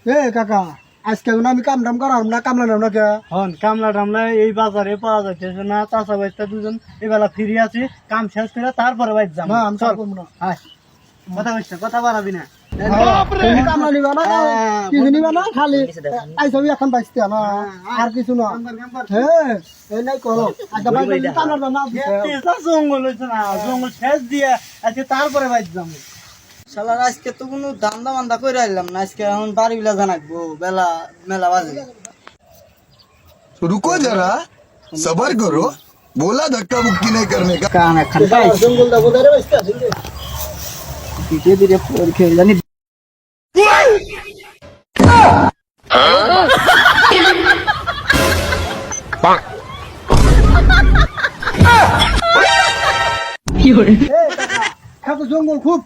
এ কাকা আজকে আমি কাম টাম করাম না কামলা নাম না কে হন কামলা টামলা এই বাজারে পাওয়া যাইতেছে না, চাষা বাইতে দুজন এবেলা ফিরে আছি, কাম শেষ করে তারপরে বাইর যাবো। না আমি চল করবো না আয়, কথা কইছ কথা বাড়াবি না। তুমি কামলা নিবা না হ্যাঁ, কিছু নিবা না খালি আইসবি এখন বাইসতে না আর কিছু না হ্যাঁ এই নাই করো আচ্ছা ভাই কামলা না তেজা জঙ্গল হয়েছে না, জঙ্গল শেষ দিয়ে আজকে তারপরে বাইর যাবো। শালার আজকে তো কোনো দান্দা মান্দা করে আইলাম না, আজকে এখন বাড়ি বিলা জানাকবো, বেলা মেলা বাজে। रुको जरा सबर करो बोला धक्का मुक्की नहीं करने का কান এখন জঙ্গল দা বোধারে বাইসতে আছেন ধীরে ধীরে পরীক্ষা জানি এত জঙ্গল খুব